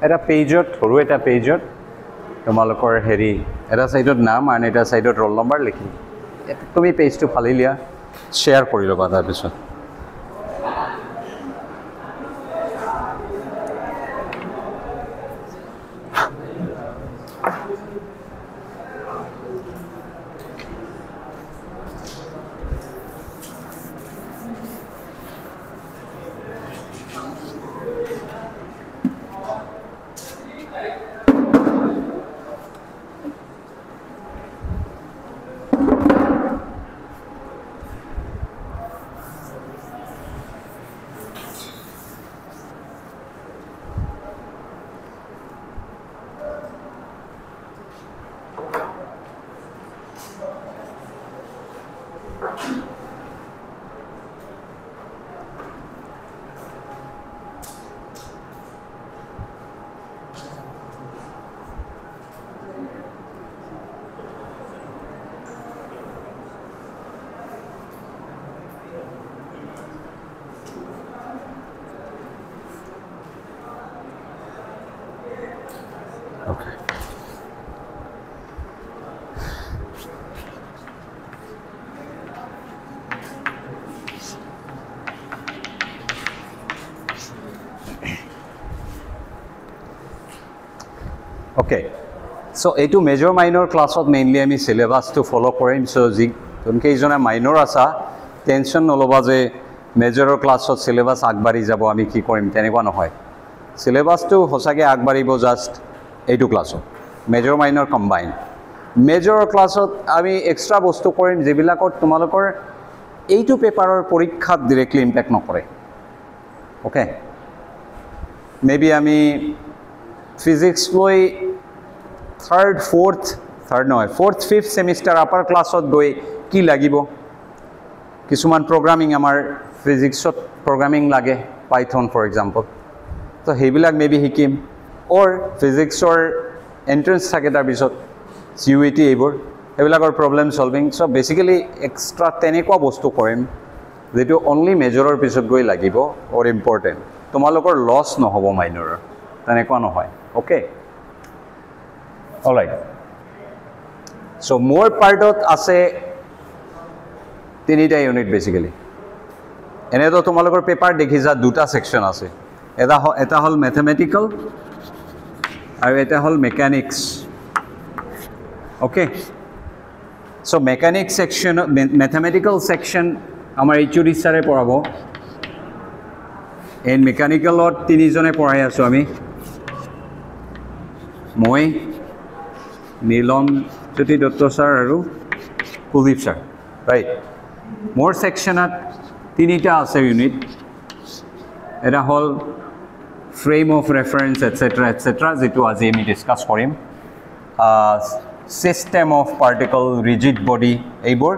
এটা পেজত সৰু এটা পেজত তোমালোকৰ হেৰি এটা সাইডত নাম আৰু এটা সাইডত ৰোল নম্বৰ লিখি তুমি পেজটো ফালি লিয়া শ্বেয়াৰ কৰি ল'বা তাৰপিছত Okay. Okay. So, এইটো মেজৰ মাইনৰ ক্লাছত মেইনলি আমি সিলেবাসটো ফলো কৰিম সো যি তোনকে ইজনে মাইনৰ আছা টেনশন নলবা যে মেজৰৰ ক্লাছত সিলেবাস আগবাঢ়ি যাব আমি কি কৰিম তেনেকুৱা নহয় সিলেবাসটো হসাকে আগবাঢ়িব জাস্ট এইটো ক্লাছত মেজৰ মাইনৰ কম্বাইন মেজৰ ক্লাছত আমি এক্সট্ৰা বস্তু কৰিম যেবিলাকত তোমালোকৰ এইটো পেপাৰৰ পৰীক্ষাত ডাইৰেক্টলি ইম্প্যাক্ট নকৰে ওকে মেবি আমি ফিজিক্স লৈ থাৰ্ড ফিফথ সেমিস্টাৰ আপাৰ ক্লাছত গৈ কি লাগিব কিছুমান প্ৰগ্ৰামিং আমাৰ ফিজিক্সত প্ৰগ্ৰামিং লাগে পাইথন ফৰ এক্সাম্পল তো সেইবিলাক মেবি শিকিম অৰ ফিজিক্সৰ এন্ট্ৰেন্স থাকে তাৰ পিছত সিউইটি এইবোৰ সেইবিলাকৰ problem solving so basically extra তেনেকুৱা বস্তু কৰিম যেটো অনলি মেজৰৰ পিছত গৈ লাগিব অৰ ইম্পৰ্টেন্ট তোমালোকৰ লছ নহব মাইনৰৰ তেনেকুৱা নহয় ওকে অলৰাইট সো মোৰ পাৰ্টত আছে তিনিটা ইউনিট বেসিক্যালি এনেতো তোমালোকৰ পেপাৰ দেখিছা দুটা সেকশন আছে এটা হল ম্যাথমেটিক্যাল আৰু এটা হল mechanics okay so mechanics section mathematical section আমাৰ এইচডি স্যাৰে পঢ়াব এন মেকানিক্যালত তিনিজনে পঢ়াই আছো আমি মই নীলম জ্যোতি দত্ত স্যাৰ আৰু কুলদীপ স্যাৰ ৰাইট মোৰ সেকশনত তিনিটা আছে ইউনিট এটা হল ফ্ৰেম অফ ৰেফাৰেন্স এটসেট্ৰা যেটো আজি আমি ডিসকাস কৰিম system of particle rigid body এইবোৰ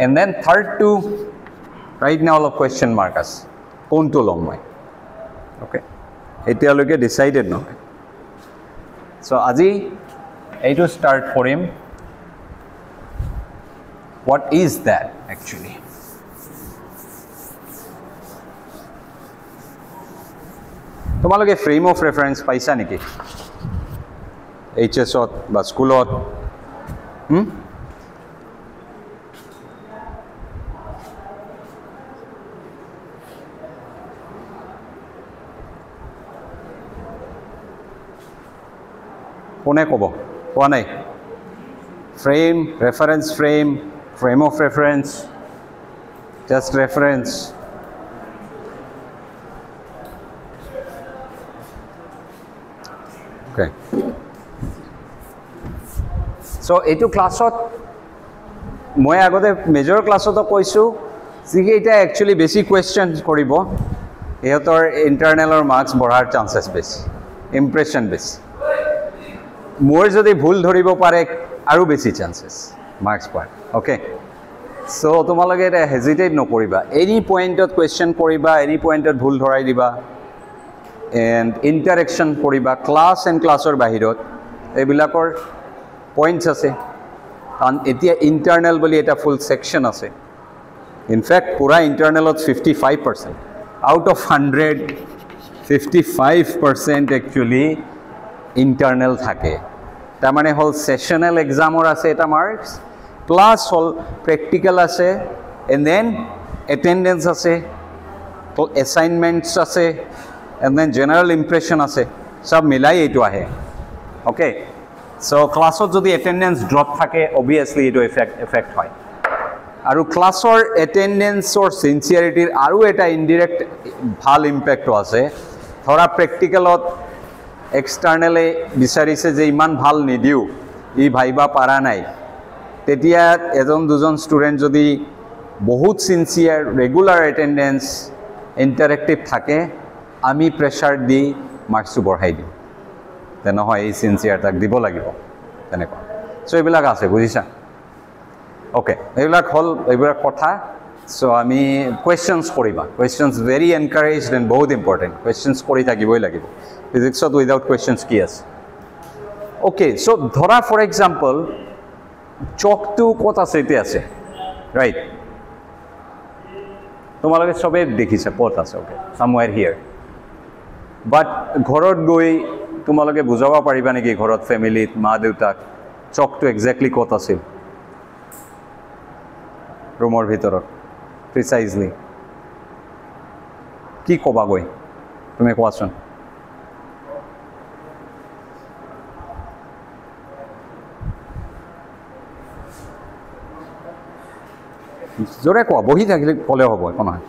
and then third to right now অলপ কোয়েশ্চন মার্ক আছে কোনটো লম মই ওকে এতিয়ালৈকে ডিসাইডেড নহয় সো আজি এইটো স্টার্ট কৰিম what is that actually তোমালোকে ফ্ৰেম অফ ৰেফাৰেন্স পাইছা নেকি এইচএছত বা স্কুলত কোনে ক'ব কোৱা নাই frame reference frame of reference just reference okay so etu classot moi agote major classot koisu sike eta actually basic questions koribo ehotor internal or marks borhar chances besi impression besi more jodi bhul dhoribo pare aru besi chances marks par okay so tomaloge eta hesitate no koriba any point of question koriba any point of bhul dhorai diba and interaction koriba class and class or bahirot ebilakor points ase and etia internal boli eta full section ase in fact পুৰা ইণ্টাৰনেলত 55%, out of 100 55% actually internal থাকে। তাৰমানে হ'ল sessional এক্সামৰ আছে এটা marks, plus হ'ল practical আছে, এণ্ড দেন এটেণ্ডেঞ্চ আছে, এছাইনমেণ্টছ আছে, এণ্ড দেন জেনেৰেল ইম্প্ৰেশ্যন আছে, চব মিলাই এইটো আহে। অ'কে, চ' ক্লাছত যদি এটেণ্ডেঞ্চ ড্ৰপ থাকে অবভিয়াছলি এইটো এফেক্ট হয়। আৰু ক্লাছৰ এটেণ্ডেঞ্চৰ চিনচিয়াৰিটিৰ আৰু এটা ইনডিৰেক্ট ভাল ইম্পেক্টো আছে। ধৰা প্ৰেক্টিকেলত এক্সটাৰ্নেলে বিচাৰিছে যে ইমান ভাল নিদিওঁ, ই ভাবিবা পাৰা নাই, তেতিয়া এজন দুজন ষ্টুডেণ্ট যদি বহুত চিনচিয়াৰ ৰেগুলাৰ এটেণ্ডেঞ্চ ইণ্টাৰেক্টিভ থাকে, আমি প্ৰেছাৰ দি মাৰ্কছটো বঢ়াই দিওঁ, তে নহয় এই চিনচিয়াৰ তাক দিব লাগিব, তেনেকুৱা। চ' এইবিলাক আছে, বুজিছা? অ'কে, এইবিলাক হ'ল এইবিলাক কথা। চ' আমি কুৱেশ্যনছ কৰিবা, কুৱেশ্যনছ ভেৰি এনকাৰেজড এণ্ড বহুত ইম্পৰ্টেণ্ট, কুৱেশ্যনছ কৰি থাকিবই লাগিব। ফিজিক্সত উইদাউট কুৱেশ্যনছ কি আছে? অ'কে, চ' ধৰা ফৰ এক্সাম্পল চকটো ক'ত আছে? এতিয়া আছে, ৰাইট? তোমালোকে চবেই দেখিছা ক'ত আছে, অ'কে, চামৱেৰ হিয়াৰ। বাট ঘৰত গৈ তোমালোকে বুজাব পাৰিবা নেকি ঘৰত ফেমিলিত মা দেউতাক চকটো একজেক্টলি ক'ত আছিল ৰুমৰ ভিতৰত? প্ৰিচাইজলি কি ক'বা গৈ? তুমি কোৱাচোন। জোৰে কোৱা, বহি থাকিলে ক'লে হ'ব, একো নহয়।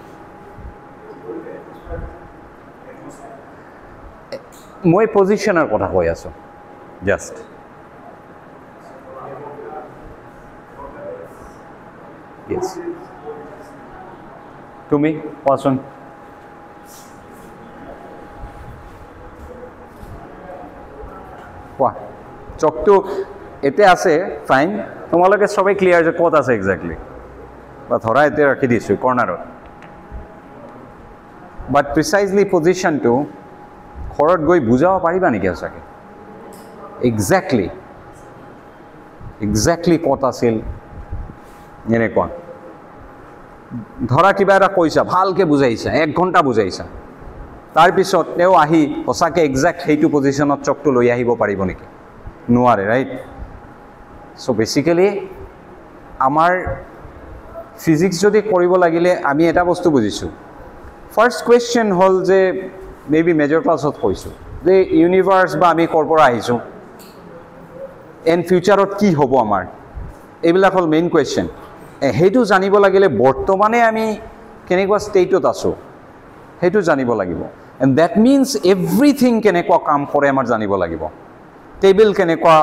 মই পজিশ্যনৰ কথা কৈ আছোঁ জাষ্ট। য়েছ, তুমি কোৱাচোন। কোৱা, চকটো এতিয়া আছে, ফাইন, তোমালোকে চবেই ক্লিয়াৰ যে ক'ত আছে একজেক্টলি, বা ধৰা এতিয়া ৰাখি দিছোঁ কৰ্ণাৰত। বাট প্ৰিচাইজলি পজিশ্যনটো ঘৰত গৈ বুজাব পাৰিবা নেকি সঁচাকৈ একজেক্টলি ক'ত আছিল? এনেকুৱা ধৰা কিবা এটা কৈছা, ভালকৈ বুজাইছা, 1 ঘণ্টা বুজাইছা, তাৰপিছত তেওঁ আহি সঁচাকৈ একজেক্ট সেইটো পজিশ্যনত চকটো লৈ আহিব পাৰিব নেকি? নোৱাৰে, ৰাইট? চ' বেচিকেলি আমাৰ ফিজিক্স যদি কৰিব লাগিলে আমি এটা বস্তু বুজিছোঁ। ফাৰ্ষ্ট কুৱেশ্যন হ'ল যে মে বি মেজৰ ক্লাছত কৈছোঁ যে ইউনিভাৰ্ছ বা আমি ক'ৰ পৰা আহিছোঁ, এণ্ড ফিউচাৰত কি হ'ব আমাৰ, এইবিলাক হ'ল মেইন কুৱেশ্যন। সেইটো জানিব লাগিলে বৰ্তমানে আমি কেনেকুৱা ষ্টেটত আছোঁ সেইটো জানিব লাগিব। এণ্ড ডেট মিনছ এভৰিথিং কেনেকুৱা কাম কৰে আমাৰ জানিব লাগিব, টেবল কেনেকুৱা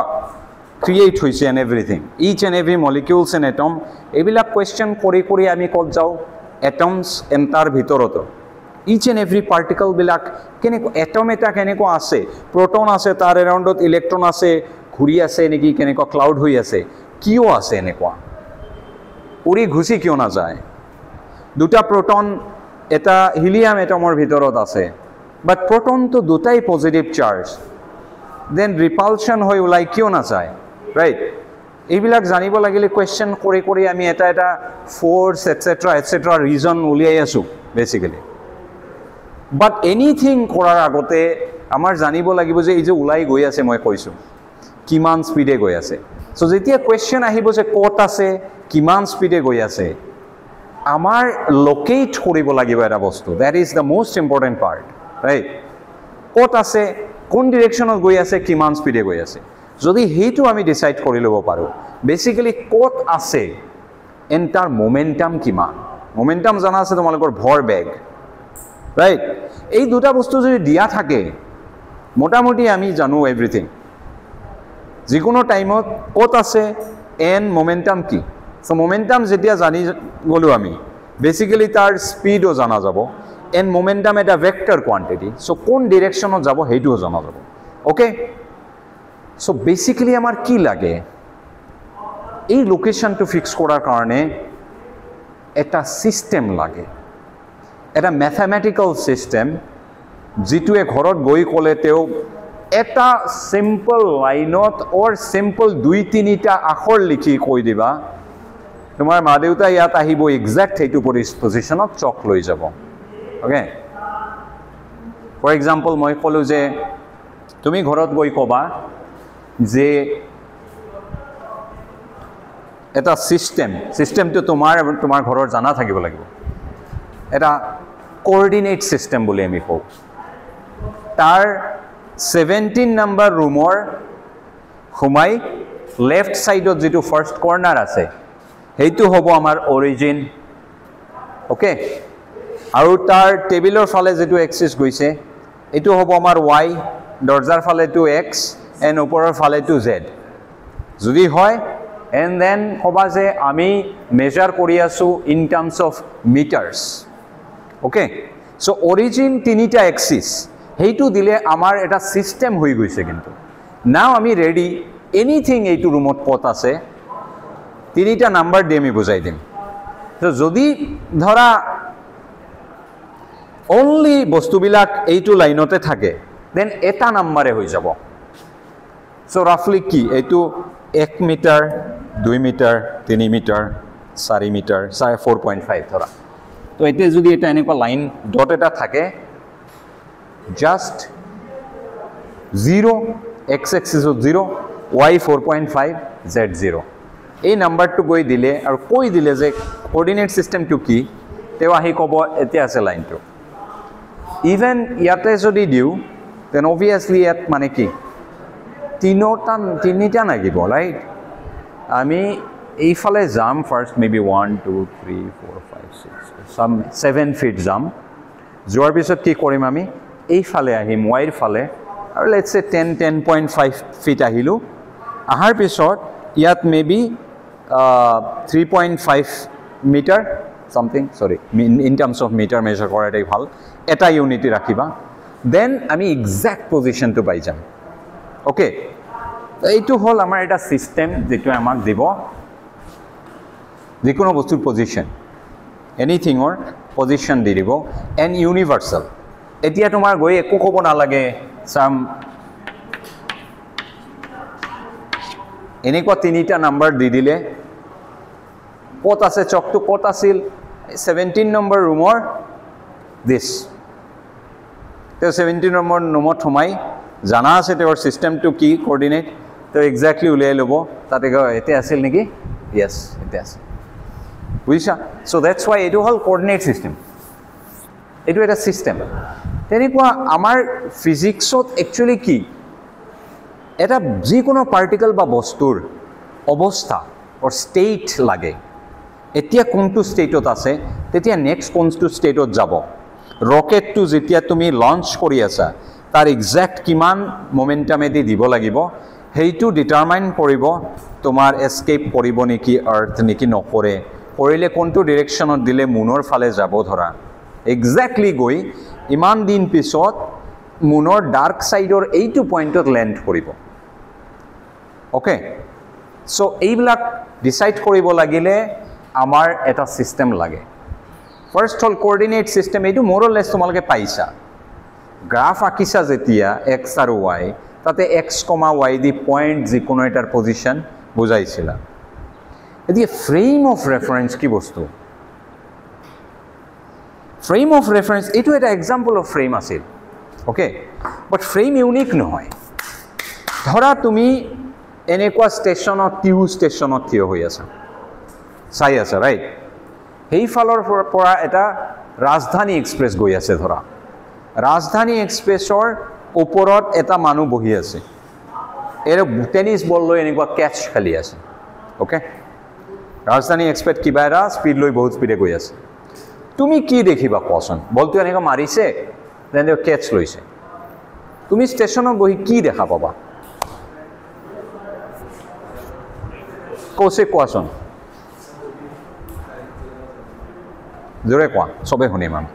ক্ৰিয়েট হৈছে and everything, each and every molecules and atom, এইবিলাক কুৱেশ্যন কৰি কৰি আমি ক'ত যাওঁ? এটমছ এণ্ড তাৰ ভিতৰতো ইচ এণ্ড এভৰি পাৰ্টিকলবিলাক কেনেকুৱা, এটম এটা কেনেকুৱা আছে, প্ৰটন আছে, তাৰ এৰাউণ্ডত ইলেক্ট্ৰন আছে, ঘূৰি আছে নেকি, কেনেকুৱা ক্লাউড হৈ আছে, কিয় আছে এনেকুৱা, উৰি ঘুচি কিয় নাযায়? 2টা প্ৰটন এটা হিলিয়াম এটমৰ ভিতৰত আছে, বাট প্ৰটনটো 2টাই পজিটিভ চাৰ্জ, দেন ৰিপালশ্যন হৈ ওলাই কিয় নাযায়, ৰাইট? এইবিলাক জানিব লাগিলে কুৱেশ্যন কৰি কৰি আমি এটা এটা ফ'ৰ্চ এটচেট্ৰা ৰিজন উলিয়াই আছোঁ বেচিকেলি। বাট এনিথিং কৰাৰ আগতে আমাৰ জানিব লাগিব যে এই যে ওলাই গৈ আছে, মই কৈছোঁ কিমান স্পীডে গৈ আছে। চ' যেতিয়া কুৱেশ্যন আহিব যে ক'ত আছে, কিমান স্পীডে গৈ আছে, আমাৰ লোকেট কৰিব লাগিব এটা বস্তু, that is the most important part, right? ক'ত আছে, কোন ডিৰেকশ্যনত গৈ আছে, কিমান স্পীডে গৈ আছে, যদি সেইটো আমি ডিচাইড কৰি ল'ব পাৰোঁ, বেচিকেলি ক'ত আছে এণ্ড তাৰ মোমেণ্টাম কিমান। মোমেণ্টাম জানা আছে তোমালোকৰ, ভৰ বেগ, ৰাইট? এই 2টা বস্তু যদি দিয়া থাকে, মোটামুটি আমি জানো এভৰিথিং, যিকোনো টাইমত ক'ত আছে এণ্ড মোমেণ্টাম কি। চ' মোমেণ্টাম যেতিয়া জানি গ'লোঁ আমি, বেচিকেলি তাৰ স্পীডো জনা যাব, এণ্ড মোমেণ্টাম এটা ভেক্টৰ কোৱান্টিটি, চ' কোন ডিৰেকশ্যনত যাব সেইটোও জনা যাব, অ'কে? চ' বেচিকেলি আমাৰ কি লাগে, এই লোকেশ্যনটো ফিক্স কৰাৰ কাৰণে এটা ছিষ্টেম লাগে, এটা মেথমেটিকেল ছিষ্টেম, যিটোৱে ঘৰত গৈ ক'লে তেওঁ এটা চিম্পল লাইনত অৰ চিম্পল 2-3টা আখৰ লিখি কৈ দিবা তোমাৰ মা দেউতা ইয়াত আহিব এক্সাক্ট সেইটো পজিশ্যনত চক লৈ যাব অ'কে ফৰ এক্সাম্পল মই ক'লোঁ যে তুমি ঘৰত গৈ ক'বা যে এটা চিষ্টেমটো তোমাৰ ঘৰৰ জানা থাকিব লাগিব এটা কোঅৰ্ডিনেট চিষ্টেম বুলি আমি কওঁ তাৰ 17 নম্বৰ ৰুমৰ সোমাই লেফট সাইডত যেটো ফাৰ্স্ট কৰ্নাৰ আছে সেইটো হ'ব আমাৰ অৰিজিন ওকে আৰু তাৰ টেবিলৰ ফালে যেটো এক্সিস গৈছে এটো হ'ব আমাৰ y দৰ্জাৰ ফালে টু x এন্ড ওপৰৰ ফালে টু z যদি হয় and then কবা যে আমি মেজার কৰি আছো in terms of meters okay so origin তিনিটা এক্সিস হেইটো দিলে আমাৰ এটা সিস্টেম হৈ গৈছে কিন্তু নাও আমি ৰেডি এনিথিং এইটো ৰুমত কত আছে তিনিটা নাম্বাৰ দিয়ে আমি বুজাই দিম তো যদি ধৰা only বস্তুবিলাক এইটো লাইনতে থাকে দেন এটা নাম্বাৰে হৈ যাব so roughly কি এইটো 1 মিটাৰ 2 মিটাৰ 3 মিটাৰ 4 মিটাৰ 4.5 ধৰা তো এতে যদি এটা এনেকুৱা লাইন ডট এটা থাকে just 0 x axis of 0 y 4.5 z 0 এই নাম্বাৰটো গৈ দিলে আৰু কৈ দিলে যে কোঅৰ্ডিনেট সিস্টেমটো কি তেও আহি কব এতে আছে লাইনটো ইভেন ইয়াতে যদি দিও দেন obviously ইয়াত মানে কি তিনিটা লাগিব ৰাইট আমি এইফালে যাম ফার্স্ট মেবি 1 2 3 4 5 6 some 7 ফিট যাম যোৱাৰ পিছত কি কৰিম আমি এইফালে আহিম y ফালে আৰু লেটস সে 10.5 ফিট আহিলো আহাৰ পিছত ইয়াত maybe 3.5 metre something sorry in terms of meter measure কৰাটাই ভাল এটা ইউনিটি ৰাখিবা দেন আমি এক্সাক্ট পজিশনটো পাই যাম ওকে এইটো হল আমাৰ এটা সিস্টেম যেটো আমাক দিব যিকোনো বস্তুৰ পজিশন এনিথিং অৰ পজিশন দি দিব এন্ড ইউনিভাৰ্সাল এতিয়া তোমাৰ গৈ একো ক'ব নালাগে সাম এনেকুৱা তিনিটা নাম্বাৰ দি দিলে কত আছে চকটো কত আছিল 17 নম্বৰ ৰুমৰ দিস তো 17 নম্বৰ ৰুমত সোমাই জানা আছে তেওঁৰ সিস্টেমটো কি কোঅৰ্ডিনেট তো এক্স্যাক্টলি উলিয়াই লব তাতে এতে আছিল নেকি ইয়েস এতে আছে বুজিছা সো দ্যাটস ওয়াই এটো হল কোঅৰ্ডিনেট সিস্টেম এটো এটা সিস্টেম তেনেকুৱা আমাৰ ফিজিক্সত একচুয়ালি কি এটা যিকোনো পাৰ্টিকল বা বস্তুৰ অৱস্থা অৰ ষ্টেট লাগে এতিয়া কোনটো ষ্টেটত আছে তেতিয়া নেক্সট কোনটো ষ্টেটত যাব ৰকেটটো যেতিয়া তুমি লঞ্চ কৰি আছা তাৰ এক্সাক্ট কিমান মোমেন্টামেদি দিব লাগিব হেইটো ডিটাৰমাইন কৰিব তোমাৰ এস্কেপ কৰিব নেকি আৰ্থ নেকি নকৰে কৰিলে কোনটো ডাইৰেকশনত দিলে মুনৰ ফালে যাব ধৰা এক্সাক্টলি গৈ ইমান দিন পিছত মুনৰ ডাৰ্ক সাইডৰ এইটো পইণ্টত ল্যান্ড কৰিব ওকে সো এইবিলাক ডিসাইড কৰিব লাগিলে আমাৰ এটা সিস্টেম লাগে ফাৰ্স্ট হল কোঅৰ্ডিনেট সিস্টেম এইটো মোৰ লেস তোমালকে পাইছা গ্ৰাফ আকিছা যেতিয়া x আৰু y তাতে x, y দি পয়েন্ট যিকোনো এটাৰ পজিশন বুজাইছিলা এতিয়া ফ্রেম অফ রেফারেন্স কি বস্তু ফ্রেম অফ রেফারেন্স এইটো এটা এক্সাম্পল অফ ফ্রেম আছিল ওকে বাট ফ্রেম ইউনিক নহয় ধৰা তুমি এনেকুৱা ষ্টেচনত টিউ ষ্টেচনত থিয় হৈ আছা চাই আছা ৰাইট হেই ফালৰ পৰা এটা ৰাজধানী এক্সপ্ৰেছ গৈ আছে ধৰা ৰাজধানী এক্সপ্ৰেছৰ ওপৰত এটা মানুহ বহি আছে এৰ টেনিস বল লৈ এনেকুৱা ক্যাচ খেলি আছে ওকে ৰাজধানী এক্সপ্ৰেছ কিবা এটা স্পিড লৈ বহুত স্পিডে গৈ আছে তুমি কি দেখিবা কোৱাচোন বলটো এনেকুৱা মাৰিছে দেন ক্যাচ লৈছে তুমি ষ্টেচনত বহি কি দেখা পাবা কোছে কোৱাচোন জোৰে কোৱা সবে শুনিম আমি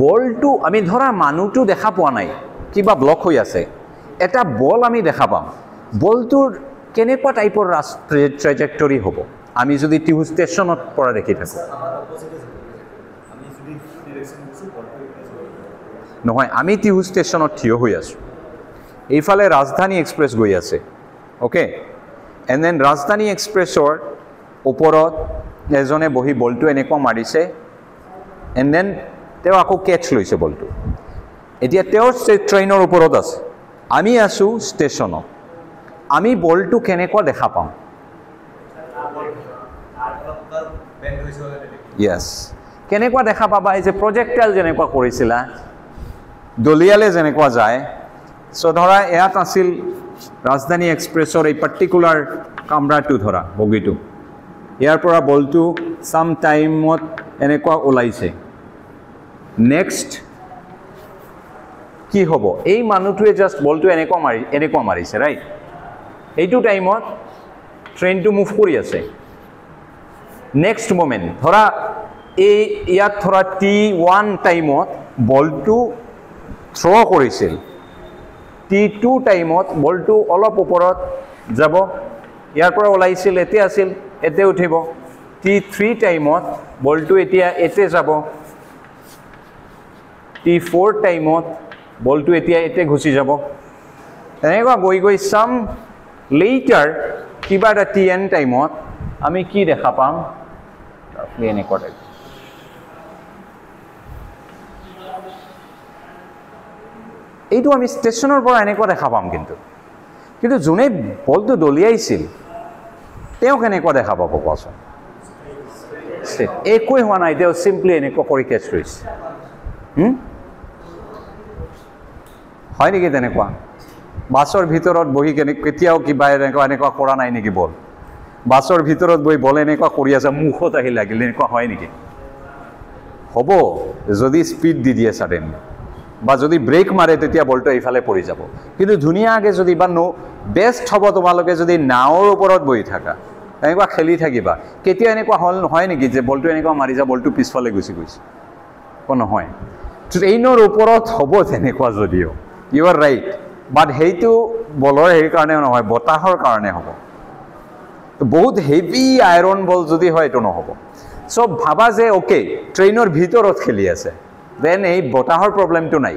বলটো আমি ধৰা মানুহটো দেখা পোৱা নাই কিবা ব্লক হৈ আছে এটা বল আমি দেখা পাম বলটোৰ কেনেকুৱা টাইপৰ ট্ৰেজেক্টৰী হ'ব আমি যদি টিউ ষ্টেচনত পৰা দেখি থাকো নহয় আমি টিহু ষ্টেচনত থিয় হৈ আছোঁ এইফালে ৰাজধানী এক্সপ্ৰেছ গৈ আছে অ'কে এণ্ড দেন ৰাজধানী এক্সপ্ৰেছৰ ওপৰত এজনে বহি বলটো এনেকুৱা মাৰিছে এণ্ড দেন তেওঁ আকৌ কেটছ লৈছে বলটো এতিয়া তেওঁৰ ট্ৰেইনৰ ওপৰত আছে আমি আছোঁ ষ্টেচনত আমি বলটো কেনেকুৱা দেখা পাওঁ য়েছ কেনেকুৱা দেখা পাবা এই যে প্ৰজেক্টাইল যেনেকুৱা কৰিছিলা দলিয়ালে যেনেকুৱা যায় চ' ধৰা ইয়াত আছিল ৰাজধানী এক্সপ্ৰেছৰ এই পাৰ্টিকুলাৰ কামৰাটো ধৰা বগীটো ইয়াৰ পৰা বলটো চাম টাইমত এনেকুৱা ওলাইছে নেক্সট কি হ'ব এই মানুহটোৱে জাষ্ট বলটো এনেকুৱা মাৰিছে ৰাইট এইটো টাইমত ট্ৰেইনটো মুভ কৰি আছে নেক্সট মোমেণ্ট ধৰা এই ইয়াত ধৰা T1 টাইমত বলটো থ্ৰ' কৰিছিল T2 টাইমত বলটো অলপ ওপৰত যাব ইয়াৰ পৰা ওলাইছিল এতিয়া আছিল এতিয়া উঠিব T3 টাইমত বলটো এতিয়া এতে যাব T4 টাইমত বলটো এতিয়া এতে ঘুচি যাব এনেকুৱা গৈ গৈ চাম লেটাৰ কিবা এটা Tn টাইমত আমি কি দেখা পাম এনেকুৱা টাইপ এইটো আমি ষ্টেচনৰ পৰা এনেকুৱা দেখা পাম কিন্তু যোনে বলটো দলিয়াইছিল তেওঁ কেনেকুৱা দেখা পাব কোৱাচোন একোৱে হোৱা নাই তেওঁ চিম্পলি এনেকুৱা কৰি কেচ লৈছে হয় নেকি তেনেকুৱা বাছৰ ভিতৰত বহি কেতিয়াও কিবা এনেকুৱা কৰা নাই নেকি বল বাছৰ ভিতৰত বহি বল এনেকুৱা কৰি আছে মুখত আহি লাগিল এনেকুৱা হয় নেকি হ'ব যদি স্পীড দি দিয়ে ছাডেনলি বা যদি ব্ৰেক মাৰে তেতিয়া বলটো এইফালে পৰি যাব কিন্তু ধুনীয়াকৈ যদি বা বেষ্ট হ'ব তোমালোকে যদি নাৱৰ ওপৰত বহি থাকা এনেকুৱা খেলি থাকিবা কেতিয়া এনেকুৱা হয় নেকি যে বলটো এনেকুৱা মাৰি যা বলটো পিছফালে গুচি গৈছে নহয় ট্ৰেইনৰ ওপৰত হ'ব তেনেকুৱা যদিও ইউ আৰ ৰাইট বাট সেইটো বলৰ হেৰি কাৰণে নহয় বতাহৰ কাৰণে হ'ব বহুত হেভি আইৰণ বল যদি হয় এইটো নহ'ব চব ভাবা যে অ'কে ট্ৰেইনৰ ভিতৰত খেলি আছে দেন এই বতাহৰ প্ৰব্লেমটো নাই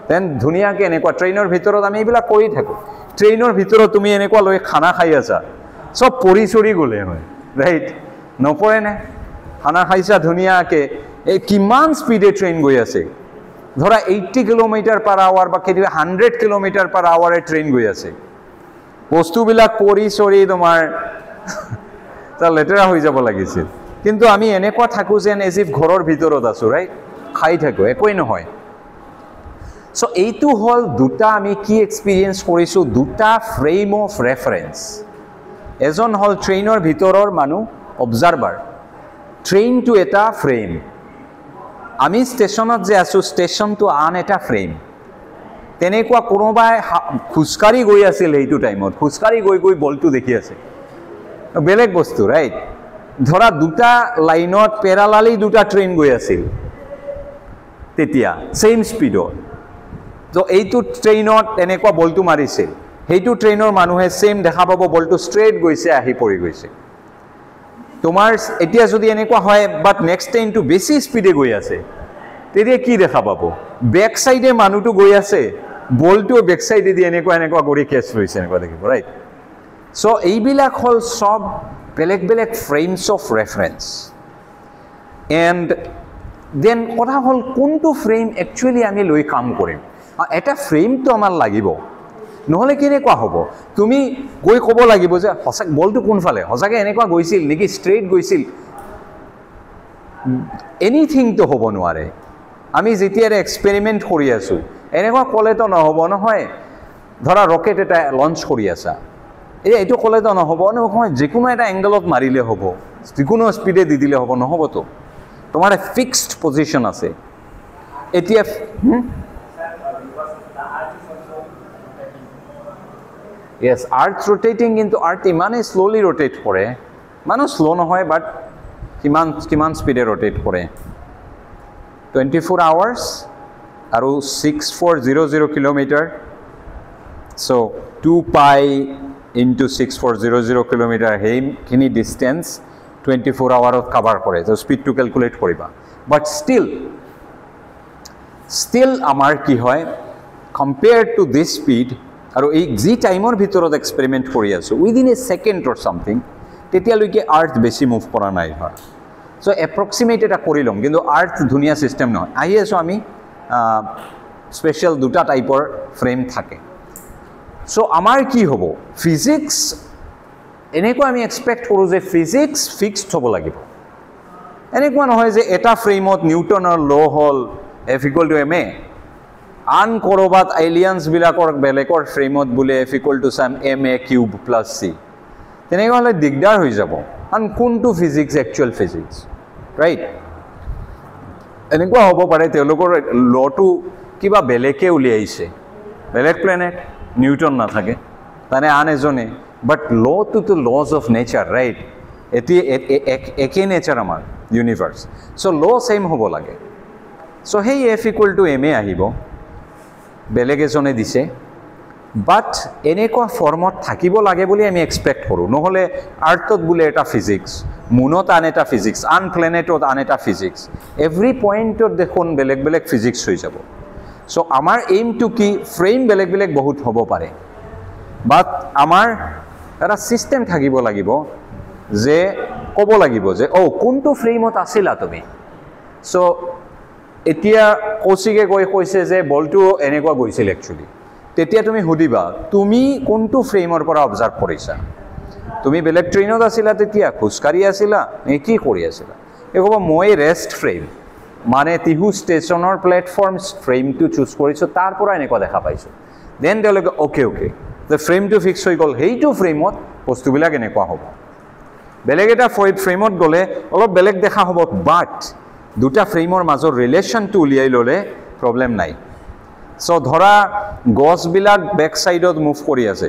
দেন ধুনীয়াকৈ এনেকুৱা ট্ৰেইনৰ ভিতৰত আমি এইবিলাক কৰি থাকোঁ ট্ৰেইনৰ ভিতৰত তুমি এনেকুৱা লৈ খানা খাই আছা চব পৰি চৰি গ'লে হয় ৰাইট নপৰেনে খানা খাইছা ধুনীয়াকৈ এই কিমান স্পীডে ট্ৰেইন গৈ আছে ধৰা 80 কিলোমিটাৰ/আৱাৰ বা কেতিয়াবা 100 কিলোমিটাৰ/আৱাৰে ট্ৰেইন গৈ আছে বস্তুবিলাক পৰি চৰি তোমাৰ লেতেৰা হৈ যাব লাগিছিল কিন্তু আমি এনেকুৱা থাকোঁ যেন এজ ইফ ঘৰৰ ভিতৰত আছোঁ ৰাইট খাই থাকোঁ একোৱেই নহয় চ' এইটো হ'ল দুটা আমি কি এক্সপিৰিয়েঞ্চ কৰিছোঁ দুটা ফ্ৰেম অফ ৰেফাৰেঞ্চ এজন হ'ল ট্ৰেইনৰ ভিতৰৰ মানুহ অবজাৰ্ভাৰ ট্ৰেইনটো এটা ফ্ৰেম আমি ষ্টেচনত যে আছোঁ ষ্টেচনটো আন এটা ফ্ৰেম তেনেকুৱা কোনোবাই খোজকাঢ়ি গৈ আছিল সেইটো টাইমত খোজকাঢ়ি গৈ গৈ বলটো দেখি আছে বেলেগ বস্তু ৰাইট ধৰা দুটা লাইনত পেৰালালি দুটা ট্ৰেইন গৈ আছিল তেতিয়া ছেইম স্পীডত তো এইটো ট্ৰেইনত এনেকুৱা বলটো মাৰিছিল সেইটো ট্ৰেইনৰ মানুহে ছেইম দেখা পাব বলটো ষ্ট্ৰেইট গৈছে আহি পৰি গৈছে তোমাৰ এতিয়া যদি এনেকুৱা হয় বাট নেক্সট ট্ৰেইনটো বেছি স্পীডে গৈ আছে তেতিয়া কি দেখা পাব বেক চাইডে মানুহটো গৈ আছে বলটো বেক চাইডেদি এনেকুৱা কৰি কেচ লৈছে এনেকুৱা দেখিব ৰাইট চ' এইবিলাক হ'ল চব বেলেগ বেলেগ frames of reference and then কথা হ'ল কোনটো ফ্ৰেম একচুৱেলি আমি লৈ কাম কৰিম এটা ফ্ৰেমটো আমাৰ লাগিব নহ'লে কেনেকুৱা হ'ব তুমি গৈ ক'ব লাগিব যে সঁচাকৈ বলটো কোনফালে সঁচাকৈ এনেকুৱা গৈছিল নেকি ষ্ট্ৰেইট গৈছিল এনিথিংটো হ'ব নোৱাৰে আমি যেতিয়া এক্সপেৰিমেণ্ট কৰি আছোঁ এনেকুৱা ক'লেতো নহ'ব নহয় ধৰা ৰকেট এটা লঞ্চ কৰি আছা এইটো ক'লেতো নহ'ব নহয় যিকোনো এটা এংগলত মাৰিলে হ'ব যিকোনো স্পীডে দি দিলে হ'ব নহ'বতো তোমাৰ ফিক্সড পজিশ্যন আছে এতিয়া য়েছ আৰ্থ ৰোটেটিং কিন্তু আৰ্থ ইমানেই শ্ল'লি ৰোটেট কৰে ইমানো শ্ল' নহয় বাট কিমান স্পীডে ৰোটেট কৰে 24 hours আৰু 6400 কিলোমিটাৰ চ' 2 পাই ইনটু 6400 কিলোমিটাৰ সেইখিনি ডিষ্টেঞ্চ 24 আৱাৰত কাভাৰ কৰে ত' স্পীডটো কেলকুলেট কৰিবা বাট ষ্টিল ষ্টিল আমাৰ কি হয় কম্পেয়াৰ্ড টু দিছ স্পীড আৰু এই যি টাইমৰ ভিতৰত এক্সপেৰিমেণ্ট কৰি আছোঁ within a second or something তেতিয়ালৈকে আৰ্থ বেছি মুভ কৰা নাই ধৰা চ' এপ্ৰক্সিমেট এটা কৰি ল'ম কিন্তু আৰ্থ ধুনীয়া ছিষ্টেম নহয় আহি আছোঁ আমি স্পেচিয়েল দুটা টাইপৰ ফ্ৰেম থাকে চ' আমাৰ কি হ'ব ফিজিক্স এনেকুৱা আমি এক্সপেক্ট কৰোঁ যে ফিজিক্স ফিক্সড হ'ব লাগিব এনেকুৱা নহয় যে এটা ফ্ৰেমত নিউটনৰ ল' হ'ল F = ma আন ক'ৰবাত এলিয়েন্সবিলাকৰ বেলেগৰ ফ্ৰেমত বোলে F = some ma³ + c তেনেকুৱা হ'লে দিগদাৰ হৈ যাব কাৰণ কোনটো ফিজিক্স একচুৱেল ফিজিক্স ৰাইট এনেকুৱা হ'ব পাৰে তেওঁলোকৰ লটো কিবা বেলেগে উলিয়াইছে বেলেগ প্লেনেট নিউটন নাথাকে মানে আন এজনে বাট লটোতো লজ অফ নেচাৰ ৰাইট একে নেচাৰ আমাৰ ইউনিভাৰ্ছ চ' ল ছেইম হ'ব লাগে চ' সেই F = ma আহিব বেলেগ এজনে দিছে বাট এনেকুৱা ফৰ্মত থাকিব লাগে বুলি আমি এক্সপেক্ট কৰোঁ নহ'লে আৰ্থত বোলে এটা ফিজিক্স মুনত আন এটা ফিজিক্স আন প্লেনেটত আন এটা ফিজিক্স এভৰি পইণ্টত দেখোন বেলেগ বেলেগ ফিজিক্স হৈ যাব চ' আমাৰ এইমটো কি ফ্ৰেম বেলেগ বেলেগ বহুত হ'ব পাৰে বাট আমাৰ এটা ছিষ্টেম থাকিব লাগিব যে ক'ব লাগিব যে কোনটো ফ্ৰেমত আছিলা তুমি চ' এতিয়া কৌশিকে কৈছে যে বলটো এনেকুৱা গৈছিল একচুৱেলি তেতিয়া তুমি সুধিবা তুমি কোনটো ফ্ৰেমৰ পৰা অবজাৰ্ভ কৰিছা তুমি বেলেগ ট্ৰেইনত আছিলা তেতিয়া খোজকাঢ়ি আছিলা নে কি কৰি আছিলা এই ক'ব মই ৰেষ্ট ফ্ৰেম মানে টিহু ষ্টেচনৰ প্লেটফৰ্ম ফ্ৰেমটো চুজ কৰিছোঁ তাৰ পৰা এনেকুৱা দেখা পাইছোঁ দেন তেওঁলোকে অ'কে যে ফ্ৰেমটো ফিক্স হৈ গ'ল সেইটো ফ্ৰেমত বস্তুবিলাক এনেকুৱা হ'ব বেলেগ এটা ফ্ৰেমত গ'লে অলপ বেলেগ দেখা হ'ব বাট দুটা ফ্ৰেমৰ মাজৰ ৰিলেশ্যনটো উলিয়াই ল'লে প্ৰব্লেম নাই চ' ধৰা গছবিলাক বেক ছাইডত মুভ কৰি আছে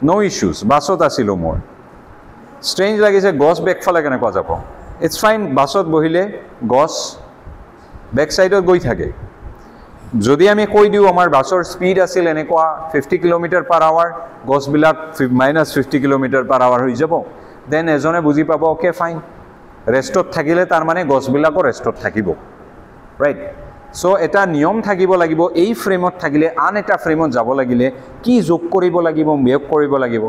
ন' ইছ্যুজ বাছত আছিলোঁ মোৰ ষ্ট্ৰেঞ্জ লাগিছে গছ বেকফালে কেনেকুৱা যাব ইটছ ফাইন বাছত বহিলে গছ বেক ছাইডত গৈ থাকে যদি আমি কৈ দিওঁ আমাৰ বাছৰ স্পীড আছিল এনেকুৱা 50 km/h গছবিলাক -50 km/h হৈ যাব দেন এজনে বুজি পাব অ'কে ফাইন ৰেষ্টত থাকিলে তাৰমানে গছবিলাকো ৰেষ্টত থাকিব ৰাইট চ' এটা নিয়ম থাকিব লাগিব এই ফ্ৰেমত থাকিলে আন এটা ফ্ৰেমত যাব লাগিলে কি যোগ কৰিব লাগিব বিয়োগ কৰিব লাগিব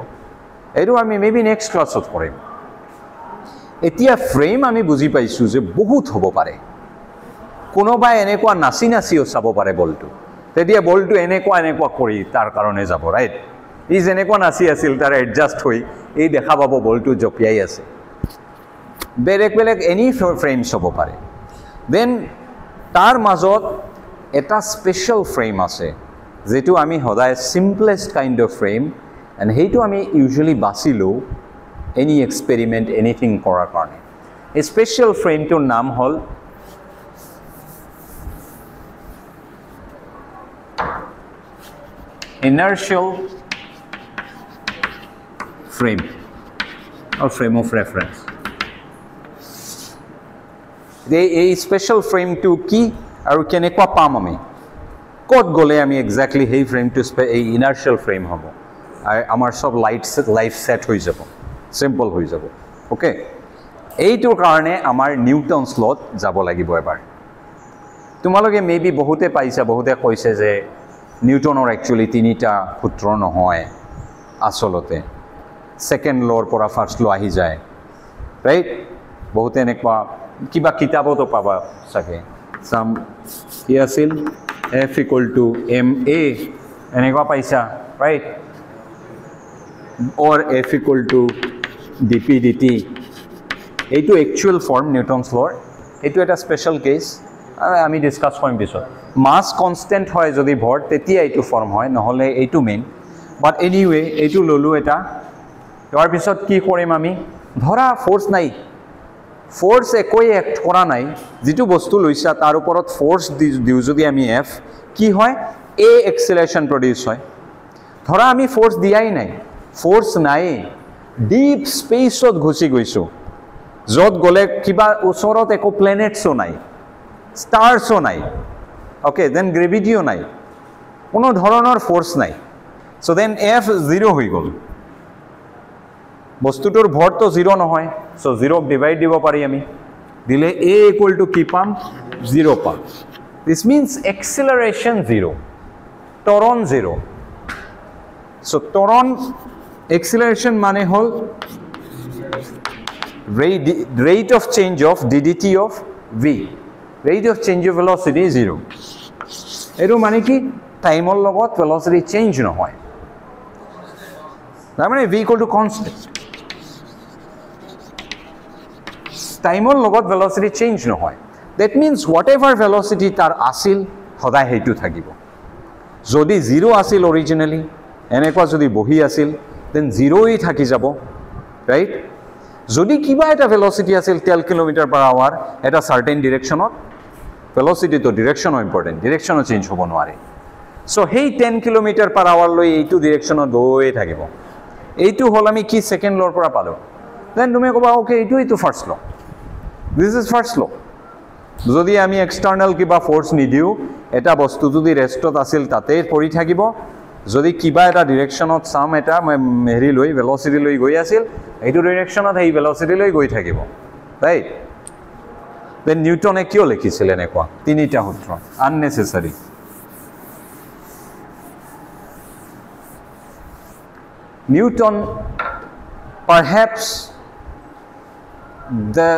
এইটো আমি মেবি নেক্সট ক্লাছত কৰিম এতিয়া ফ্ৰেম আমি বুজি পাইছোঁ যে বহুত হ'ব পাৰে কোনোবাই এনেকুৱা নাচিও চাব পাৰে বলটো তেতিয়া বলটো এনেকুৱা কৰি তাৰ কাৰণে যাব ৰাইট ই যেনেকুৱা নাচি আছিল তাৰ এডজাষ্ট হৈ এই দেখা পাব বলটো জঁপিয়াই আছে বেলেগ বেলেগ এনি ফ্ৰেমছ হ'ব পাৰে দেন তাৰ মাজত এটা স্পেচিয়েল ফ্ৰেম আছে যেটো আমি সদায় সিম্পলেষ্ট কাইণ্ড অফ ফ্ৰেম এণ্ড সেইটো আমি ইউজুৱেলি বাছি লওঁ এনি এক্সপেৰিমেণ্ট এনিথিং কৰাৰ কাৰণে এই স্পেচিয়েল ফ্ৰেমটোৰ নাম হ'ল inertial frame or frame of reference এই স্পেচিয়েল ফ্ৰেমটো কি আৰু কেনেকুৱা পাম আমি ক'ত গ'লে আমি এক্সেক্টলি সেই ফ্ৰেমটো এই ইনাৰ্চিয়েল ফ্ৰেম হ'ব আৰু আমাৰ সব লাইফ সেট হৈ যাব সিম্পল হৈ যাব ওকে এইটোৰ কাৰণে আমাৰ নিউটনছ ল'ত যাব লাগিব এবাৰ তোমালোকে মেবি বহুতে পাইছা বহুতে কৈছে যে নিউটনৰ একচুৱেলি তিনিটা সূত্ৰ নহয় আসলতে সেকেন্ড ল'ৰ পৰা ফাৰ্ষ্ট ল' আহি যায় ৰাইট বহুতে এনেকুৱা কিবা কিতাপতো পাবা চাগে সাম কি আছিল F = ma এনেকুৱা পাইছা right or F = dp dt এইটো একচুৱেল ফৰ্ম নিউটনছ ল'ৰ এইটো এটা স্পেচিয়েল কেছ আমি ডিসকাস কৰিম পিছত মাস কনস্ট্যান্ট হয় যদি ভৰ তেতিয়া এইটো ফৰ্ম হয় নহলে এইটো মেইন বাট এনিৱে এইটো ললো এটা তাৰ পিছত কি কৰিম আমি ধৰা ফোৰ্স নাই ফোৰ্স একোই এক্ট কৰা নাই যেটো বস্তু লৈছা তাৰ ওপৰত ফোৰ্স দিউ যদি আমি F কি হয় a এক্সেলাৰেশন প্ৰডিউস হয় ধৰা আমি ফোৰ্স দিয়াই নাই ফোৰ্স নাই ডিপ স্পেসত ঘুচি গৈছো যত গলে কিবা ওচৰত একো প্লেনেটসও নাই স্টাৰসও নাই ওকে দেন গ্ৰেভিটিও নাই কোনো ধৰণৰ ফোৰ্স নাই সো দেন F 0 হৈ গল বস্তুটোৰ ভৰ তো 0 নহয় সো 0 ডিভাইড দিব পাৰি আমি দিলে a = কি পাম 0 পাম This means acceleration 0, ত্বৰণ 0. So ত্বৰণ acceleration মানে হল rate of change of ddt of v. Rate of change of velocity 0. এটো মানে কি টাইমৰ লগত velocity change নহয়. তাৰ মানে v equal to constant. টাইমৰ লগত velocity change নহয়. That means whatever velocity tar asil hoday heitu thakibo. Jodi 0 asil originally, enekwa jodi bohi asil, then 0 hi thaki jabo, right? Jodi kiba eta velocity asil 10 km/h eta certain direction of velocity to direction important, direction change hobo noare. So hey 10 km/h loi eitu direction goi thakibo. Eitu hol ami ki second law pora palo. Then tume koba okay eitu to first law. This is first law. যদি আমি external কিবা force নিদিও এটা বস্তু যদি রেস্টত আছিল তাতে পৰি থাকিব যদি কিবা এটা ডিৰেকশনত সাম এটা হেৰি লৈ ভেলোসিটি লৈ গৈ আছিল এইটো ডিরেকশনত এই ভেলোসিটি লৈ গৈ থাকিব রাইট দেন নিউটনে কিয় লিখিছিল এনেকুৱা তিনিটা সূত্ৰ unnecessary Newton perhaps the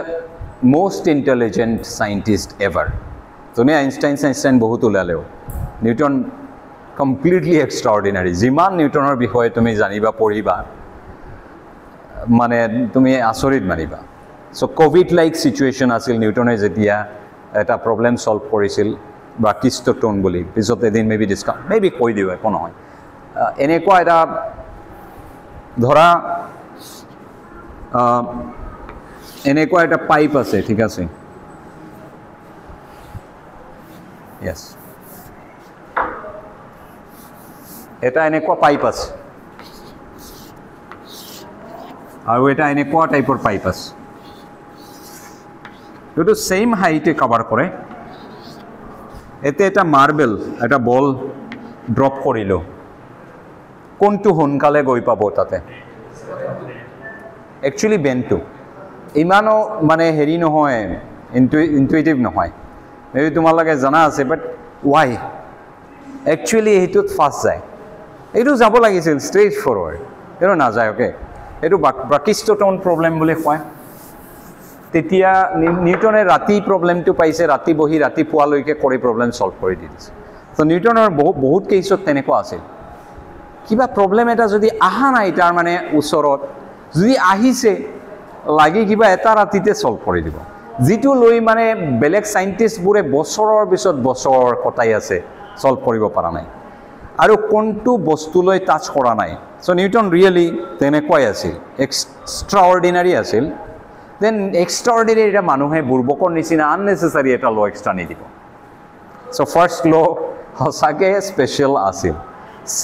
most intelligent scientist ever. Tune Einstein bahut ulaleo. Newton completely extraordinary. Jiman Newtoner bishoye tumi janiba poriba mane tumi asorit maniba. So COVID like situation asil Newtoner jetia eta problem solve korisil Brachistotone boli pisot edin maybe discuss maybe koi dibe kono hoy enekwa eta dhora এনেকুৱা এটা pipe আছে ঠিক আছে yes এটা এনেকুৱা pipe আছে আৰু এটা এনেকুৱা টাইপৰ পাইপ আছে দুটো সেম হাইটে কভাৰ কৰে এতে এটা মাৰ্বেল এটা বল ড্ৰপ কৰিলো কোনটো হনকালে গৈ পাব তাতে একচুয়ালি বেন্টু ইমানো মানে হেৰি নহয় ইনটুইটিভ নহয় মেবি তোমালোকে জানা আছে বাট ওয়াই একচুয়ালি এইটোত ফাস্ট যায় এইটো যাব লাগিছিল স্ট্রেট ফরওয়ার্ড এটো না যায় ওকে এটো ব্রাকিস্টোটোন প্রবলেম বলে কয় তেতিয়া নিউটনে ৰাতি প্ৰবলেমটো পাইছে ৰাতি বহি ৰাতি পুৱালৈকে কৰি প্ৰবলেম সলভ কৰি দিছে তো নিউটনৰ বহুত কেছত তেনেকুৱা আছিল কিবা প্ৰবলেম এটা যদি আহা নাই তাৰ মানে ওচৰত যদি আহিছে লাগি কিবা এটা ৰাতিতে সলভ কৰি দিব যেটো লৈ মানে বেলেগ সাইন্টিস্ট বুৰে বছৰৰ পিছত বছৰ কটাই আছে সলভ কৰিব পৰা নাই আৰু কোনটো বস্তু লৈ টাচ কৰা নাই সো নিউটন ৰিয়েলি তেনেকুৱাই আছিল এক্সট্ৰাঅৰ্ডিনাৰি আছিল দেন এক্সট্ৰাঅৰ্ডিনাৰি এটা মানুহে বুৰবকৰ নিচিনা আননেসেসাৰি এটা ল এক্সট্ৰা নি দিব সো ফাৰ্স্ট ল হসাকে স্পেশাল আছিল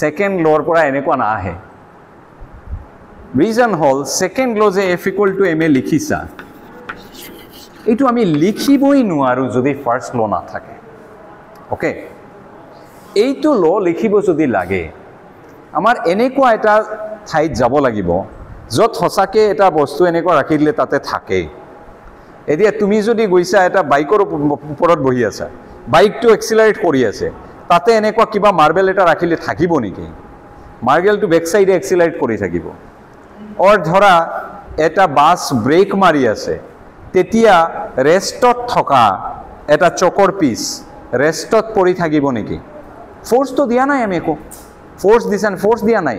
সেকেন্ড লৰ পৰা এনেকুৱা না আহে রিজন হল সেকেন্ড ল যে F = ma লিখিছা এইটো আমি লিখিবই নোৱাৰো যদি ফাৰ্স্ট ল না থাকে ওকে এইটো ল লিখিব যদি লাগে আমাৰ এনেকুৱা এটা ঠাইত যাব লাগিব যত হসাকে এটা বস্তু এনেকুৱা ৰাখি দিলে তাতে থাকে এতিয়া তুমি যদি গৈছা এটা বাইকৰ ওপৰত বহি আছা বাইকটো এক্সিলাৰেট কৰি আছে তাতে এনেকুৱা কিবা মাৰ্বেল এটা ৰাখিলে থাকিব নেকি মাৰ্বেলটো বেক সাইডে এক্সিলাৰেট কৰি থাকিব और ধৰা এটা বাস ব্ৰেক মাৰি আছে তেতিয়া ৰেস্টত থকা এটা চকৰ পিস ৰেস্টত পৰি থাকিব নেকি ফোৰ্স তো দিয়া নাই আমি একো ফোৰ্স দিছেন ফোৰ্স দিয়া নাই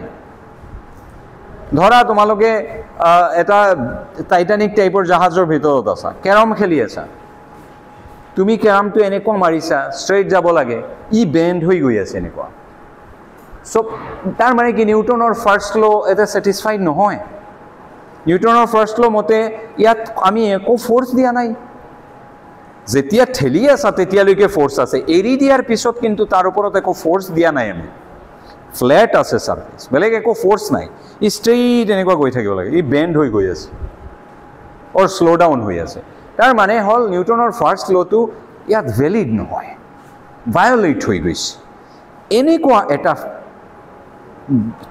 ধৰা তোমালোকে এটা টাইটানিক টাইপৰ জাহাজৰ ভিতৰত আছা কেৰম খেলি আছা তুমি কেৰমটো এনেকুৱা মাৰিছা স্ট্ৰেট যাব লাগে ই বেন্ড হৈ গৈ আছে এনেকুৱা সো তাৰ মানে কি নিউটনৰ ফাৰ্স্ট ল এটা স্যাটিসফাইড নহয় নিউটনৰ ফাৰ্স্ট ল মতে ইয়াত আমি একো ফোৰ্স দিয়া নাই যেতিয়া ঠেলি আছে তেতিয়ালৈকে ফোৰ্স আছে এৰি দিয়াৰ পিছত কিন্তু তাৰ ওপৰত একো ফোৰ্স দিয়া নাই আমি ফ্ল্যাট আছে সাৰফেস বেলেগ একো ফোৰ্স নাই ই স্ট্ৰেট এনেকুৱা গৈ থাকিব লাগে ই বেন্ড হৈ গৈ আছে অৰ স্লো ডাউন হৈ আছে তাৰ মানে হল নিউটনৰ ফাৰ্স্ট লটো ইয়াত ভ্যালিড নহয় ভায়োলেট হৈ গৈছে এনেকুৱা এটা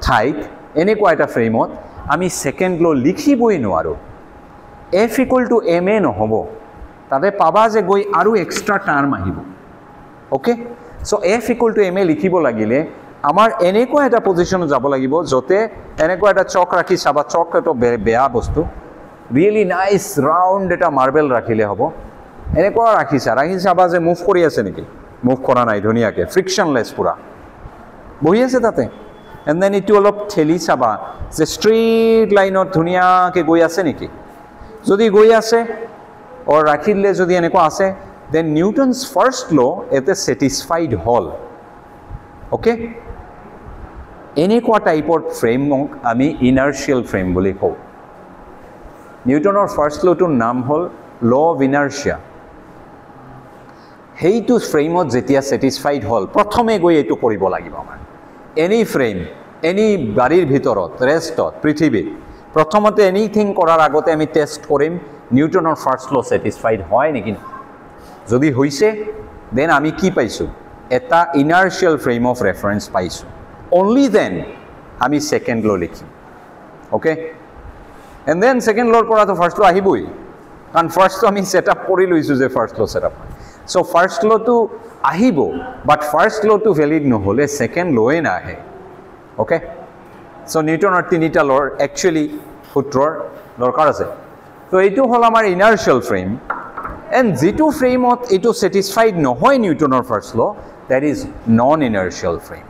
ঠাইত এনেকুৱা এটা ফ্ৰেমত আমি সেকেন্ড ল লিখিবই নোৱাৰো F = ma নহব তাতে পাবা যে গৈ আৰু এক্সট্ৰা টাৰ্ম আহিব okay so F equal to m a লিখিব লাগিলে আমাৰ এনেকুৱা এটা পজিশ্যনত যাব লাগিব য'তে এনেকুৱা এটা চক ৰাখি চাবা চক এটা বেয়া বস্তু ৰিয়েলি নাইচ ৰাউণ্ড এটা মাৰ্বেল ৰাখিলে হ'ব এনেকুৱা ৰাখি চাবা যে মুভ কৰি আছে নেকি মুভ কৰা নাই ধুনীয়াকৈ ফ্ৰিকশ্যনলেছ পূৰা বহি আছে তাতে এণ্ড দেন ইটো অলপ ঠেলি চাবা যে ষ্ট্ৰেইট লাইনত ধুনীয়াকৈ গৈ আছে নেকি যদি গৈ আছে or ৰাখি দিলে যদি এনেকুৱা আছে then Newton's first law এতে satisfied হল ওকে এনেকুৱা টাইপৰ ফ্ৰেমক আমি ইনাৰ্চিয়েল ফ্ৰেম বুলি কওঁ নিউটনৰ ফাৰ্ষ্ট লটোৰ নাম হ'ল ল অফ ইনাৰ্চিয়া সেইটো ফ্ৰেমত যেতিয়া satisfied হল প্ৰথমে গৈ এইটো কৰিব লাগিব আমাৰ এনি ফ্ৰেম এনি গাড়ীৰ ভিতৰত ৰেষ্টত পৃথিৱীত প্ৰথমতে এনিথিং কৰাৰ আগতে আমি টেষ্ট কৰিম নিউটনৰ ফাৰ্ষ্ট ল satisfied হয় নেকি যদি হৈছে দেন আমি কি পাইছো এটা ইনাৰ্চিয়েল ফ্ৰেম অফ ৰেফাৰেন্স পাইছো অনলি দেন আমি সেকেন্ড ল লিখিম ওকে এণ্ড দেন সেকেন্ড লৰ পৰা তো ফাৰ্ষ্ট ল আহিবই কাৰণ ফাৰ্ষ্ট আমি সেটআপ কৰি লৈছো যে first law setup so first লটো আহিব বাট ফাৰ্ষ্ট লটো ভ্যালিড নহলে সেকেন্ড লয়ে না আহে ওকে সো নিউটনৰ তিনিটা লৰ একচুয়ালি সূত্ৰৰ দৰকাৰ আছে তো এইটো হল আমাৰ ইনাৰ্চিয়েল ফ্ৰেম and যিটো ফ্ৰেমত এইটো satisfied নহয় নিউটনৰ first law that is non inertial frame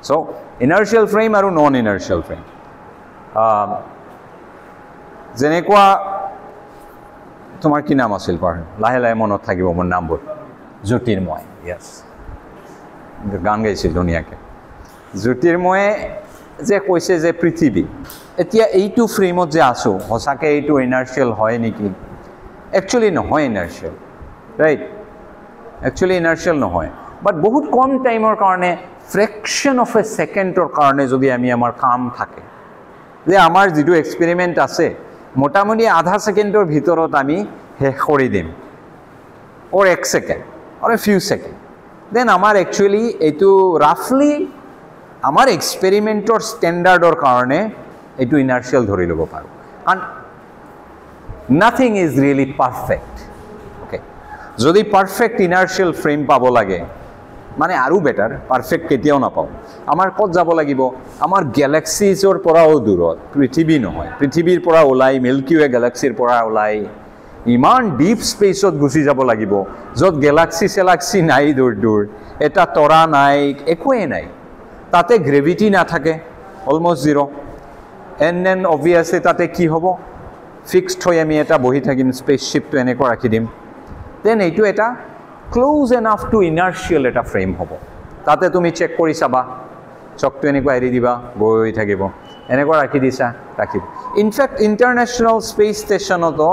so inertial frame আৰু non inertial frame যেনেকুৱা তোমাৰ কি নাম আছিল পাৰ লাহে লাহে মনত থাকিব মোৰ নামবোৰ জ্যোতিৰ্ময় yes গান গাইছিল ধুনীয়াকৈ জ্যোতিৰ্ময়ে যে কৈছে যে পৃথিৱী এতিয়া এইটো ফ্ৰেমত যে আছো হসাকে এইটো ইনাৰ্চিয়েল হয় নেকি actually নহয় inertial right actually inertial নহয় but বহুত কম টাইমৰ কাৰণে fraction of a second or কাৰণে যদি আমি আমাৰ কাম থাকে যে আমাৰ যেটো এক্সপেৰিমেন্ট আছে মোটামুটি আধা সেকেন্ডৰ ভিতৰত আমি শেষ কৰি দিম or 1 second or a few second then আমাৰ actually এইটো roughly আমাৰ এক্সপেৰিমেন্টৰ ষ্টেণ্ডাৰ্ডৰ কাৰণে এইটো ইনাৰ্চিয়েল ধৰি ল'ব পাৰো and nothing is really perfect okay যদি perfect inertial frame পাব লাগে মানে আৰু বেটাৰ perfect কেতিয়াও নাপাও আমাৰ কত যাব লাগিব আমাৰ গ্যালাক্সিজৰ পৰাও দূৰত পৃথিৱী নহয় পৃথিৱীৰ পৰা ওলাই মিল্কি ৱে গ্যালাক্সিৰ পৰা ওলাই ইমান ডিপ স্পেচত গুচি যাব লাগিব যত গ্যালাক্সি নাই দূৰ দূৰ এটা তৰা নাই একোৱে নাই তাতে গ্ৰেভিটি নাথাকে almost zero and then obviously তাতে কি হ'ব fixed হৈ আমি এটা বহি থাকিম স্পেসশিপ তো এনেকৈ ৰাখি দিম দেন এইটো এটা ক্লোজ এনাফ টু ইনাৰ্চিয়েল এটা ফ্ৰেম হ'ব তাতে তুমি চেক কৰি চাবা চকটো এনেকৈ এৰি দিবা গৈ থাকিব এনেকৈ ৰাখি দিছা ৰাখিব ইনফ্যাক্ট ইন্টাৰনেশ্যনেল স্পেস ষ্টেচনতো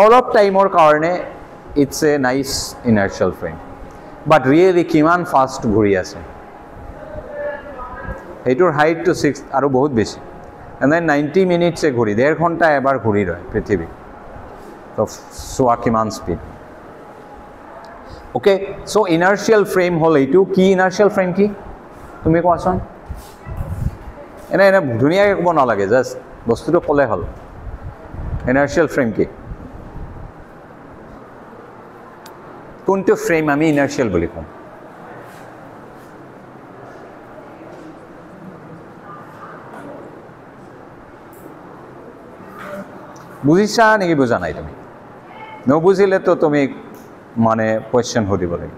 অলপ টাইমৰ কাৰণে it's a nice inertial frame but really কিমান ফাষ্ট ঘূৰি আছে এইটোৰ হাইট টু 6 আৰু বহুত বেছি and then 90 minutes e ঘুৰি 1.5 ঘন্টা এবাৰ ঘুৰি ৰয় পৃথিৱী তো সোয়া কিমান স্পিড ওকে সো ইনাৰ্চিয়েল ফ্ৰেম হল এইটো কি ইনাৰ্চিয়েল ফ্ৰেম কি তুমি কোৱাচোন এনে ধুনীয়াকৈ ক'ব নালাগে জাস্ট বস্তুটো ক'লে হল ইনাৰ্চিয়েল ফ্ৰেম কি কোনটো ফ্ৰেম আমি ইনাৰ্চিয়েল বুলি কওঁ বুজিছা নেকি বুজা নাই তুমি নবুজিলে তো তুমি মানে কোৱেশ্চন সুধিব লাগিব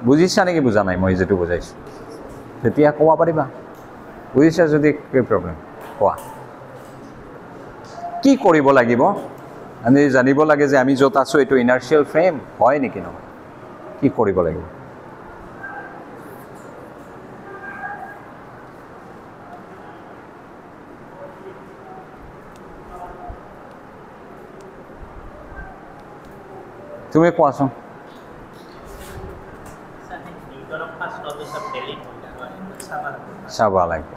বুজিছা নেকি বুজা নাই মই যেটো বুজাইছো তেতিয়া কোৱা পাৰিবা বুজিছা যদি কি প্ৰবলেম কোৱা কি কৰিব লাগিব আমি জানিব লাগে যে আমি যত আছো এটো ইনাৰ্চিয়েল ফ্ৰেম হয় নেকি নহয় কি কৰিব লাগিব তুমি কোৱাচোন চাবা লাগিব